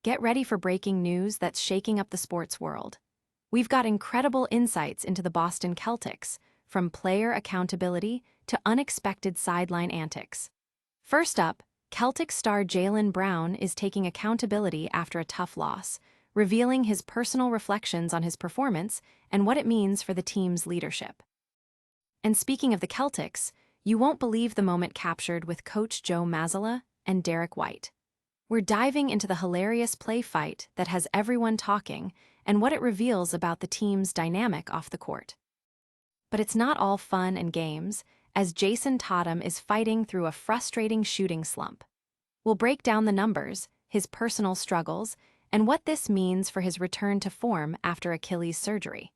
Get ready for breaking news that's shaking up the sports world. We've got incredible insights into the Boston Celtics, from player accountability to unexpected sideline antics. First up, Celtics star Jaylen Brown is taking accountability after a tough loss, revealing his personal reflections on his performance and what it means for the team's leadership. And speaking of the Celtics, you won't believe the moment captured with coach Joe Mazzulla and Derrick White. We're diving into the hilarious play fight that has everyone talking and what it reveals about the team's dynamic off the court. But it's not all fun and games, as Jayson Tatum is fighting through a frustrating shooting slump. We'll break down the numbers, his personal struggles, and what this means for his return to form after Achilles surgery.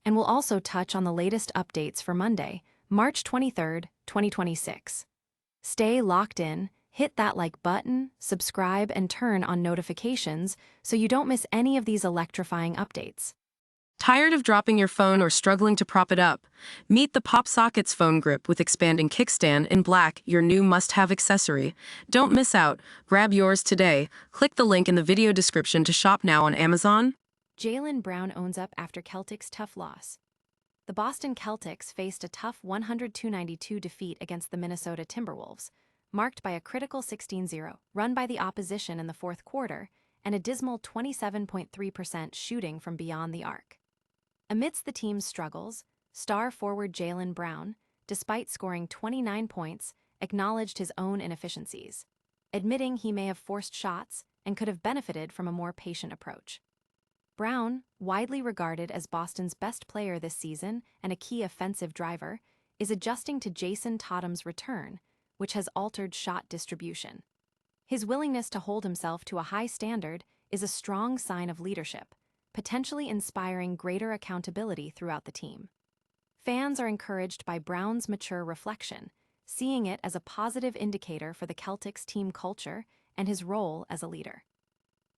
And we'll also touch on the latest updates for Monday, March 23, 2026. Stay locked in, hit that like button, subscribe, and turn on notifications so you don't miss any of these electrifying updates. Tired of dropping your phone or struggling to prop it up? Meet the Pop Sockets phone grip with expanding kickstand in black, your new must-have accessory. Don't miss out. Grab yours today. Click the link in the video description to shop now on Amazon. Jaylen Brown owns up after Celtics' tough loss. The Boston Celtics faced a tough 102-92 defeat against the Minnesota Timberwolves, marked by a critical 16-0 run by the opposition in the fourth quarter and a dismal 27.3% shooting from beyond the arc. Amidst the team's struggles, star forward Jaylen Brown, despite scoring 29 points, acknowledged his own inefficiencies, admitting he may have forced shots and could have benefited from a more patient approach. Brown, widely regarded as Boston's best player this season and a key offensive driver, is adjusting to Jayson Tatum's return, which has altered shot distribution. His willingness to hold himself to a high standard is a strong sign of leadership, potentially inspiring greater accountability throughout the team. Fans are encouraged by Brown's mature reflection, seeing it as a positive indicator for the Celtics' team culture and his role as a leader.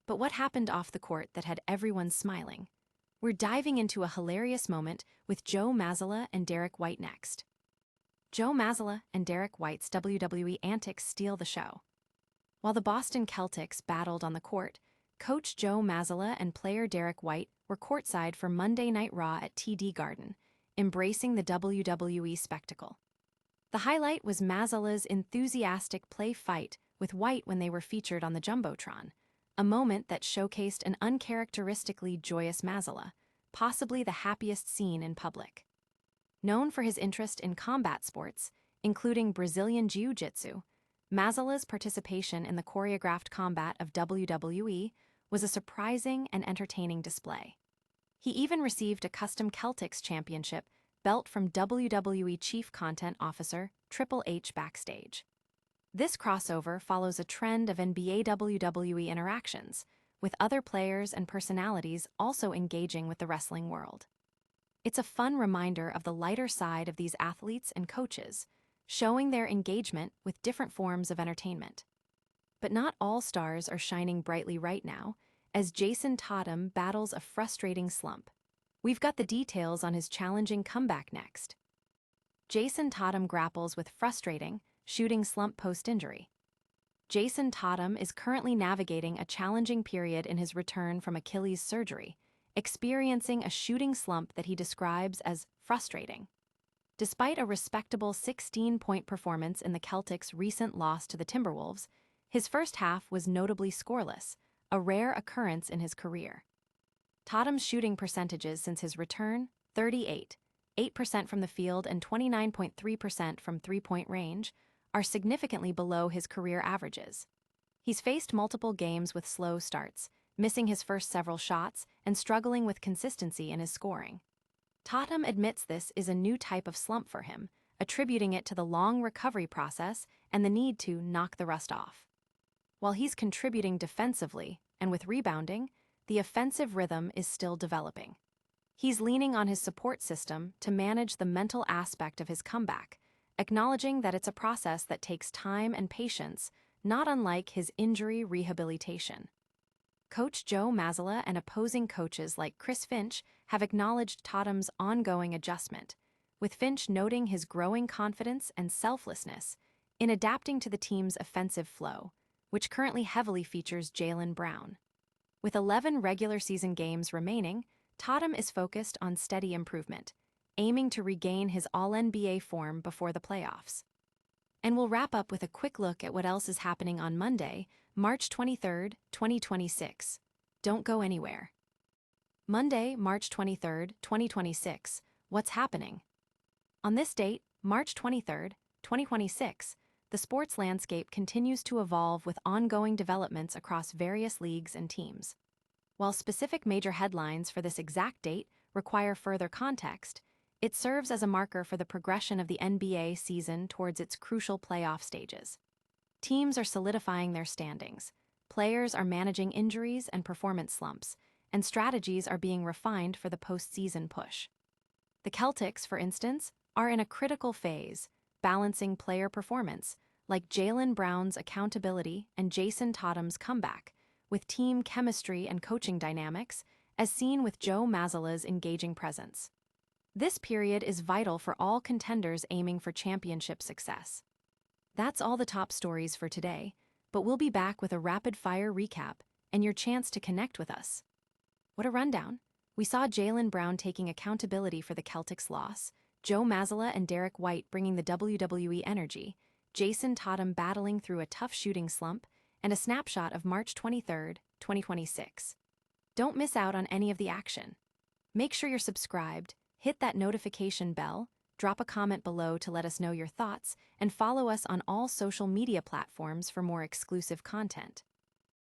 But what happened off the court that had everyone smiling? We're diving into a hilarious moment with Joe Mazzulla and Derrick White next. Joe Mazzulla and Derrick White's WWE antics steal the show. While the Boston Celtics battled on the court, coach Joe Mazzulla and player Derrick White were courtside for Monday Night Raw at TD Garden, embracing the WWE spectacle. The highlight was Mazzulla's enthusiastic play fight with White when they were featured on the Jumbotron, a moment that showcased an uncharacteristically joyous Mazzulla, possibly the happiest seen in public. Known for his interest in combat sports, including Brazilian Jiu-Jitsu, Mazzulla's participation in the choreographed combat of WWE was a surprising and entertaining display. He even received a custom Celtics championship belt from WWE Chief Content Officer Triple H backstage. This crossover follows a trend of NBA WWE interactions, with other players and personalities also engaging with the wrestling world. It's a fun reminder of the lighter side of these athletes and coaches, showing their engagement with different forms of entertainment. But not all stars are shining brightly right now, as Jayson Tatum battles a frustrating slump. We've got the details on his challenging comeback next. Jayson Tatum grapples with frustrating shooting slump post-injury. Jayson Tatum is currently navigating a challenging period in his return from Achilles surgery, experiencing a shooting slump that he describes as frustrating. Despite a respectable 16-point performance in the Celtics' recent loss to the Timberwolves, his first half was notably scoreless, a rare occurrence in his career. Tatum's shooting percentages since his return, 8% from the field and 29.3% from three-point range, are significantly below his career averages. He's faced multiple games with slow starts, missing his first several shots and struggling with consistency in his scoring. Tatum admits this is a new type of slump for him, attributing it to the long recovery process and the need to knock the rust off. While he's contributing defensively and with rebounding, the offensive rhythm is still developing. He's leaning on his support system to manage the mental aspect of his comeback, acknowledging that it's a process that takes time and patience, not unlike his injury rehabilitation. Coach Joe Mazzulla and opposing coaches like Chris Finch have acknowledged Tatum's ongoing adjustment, with Finch noting his growing confidence and selflessness in adapting to the team's offensive flow, which currently heavily features Jaylen Brown. With 11 regular season games remaining, Tatum is focused on steady improvement, aiming to regain his All-NBA form before the playoffs. And we'll wrap up with a quick look at what else is happening on Monday, March 23, 2026. Don't go anywhere. Monday, March 23, 2026. What's happening? On this date, March 23, 2026, the sports landscape continues to evolve with ongoing developments across various leagues and teams. While specific major headlines for this exact date require further context, it serves as a marker for the progression of the NBA season towards its crucial playoff stages. Teams are solidifying their standings, players are managing injuries and performance slumps, and strategies are being refined for the postseason push. The Celtics, for instance, are in a critical phase, balancing player performance, like Jaylen Brown's accountability and Jayson Tatum's comeback, with team chemistry and coaching dynamics, as seen with Joe Mazzulla's engaging presence. This period is vital for all contenders aiming for championship success. That's all the top stories for today, but we'll be back with a rapid-fire recap and your chance to connect with us. What a rundown! We saw Jaylen Brown taking accountability for the Celtics' loss, Joe Mazzulla and Derrick bringing the WWE energy, Jayson Tatum battling through a tough shooting slump, and a snapshot of March 23, 2026. Don't miss out on any of the action. Make sure you're subscribed, hit that notification bell, drop a comment below to let us know your thoughts, and follow us on all social media platforms for more exclusive content.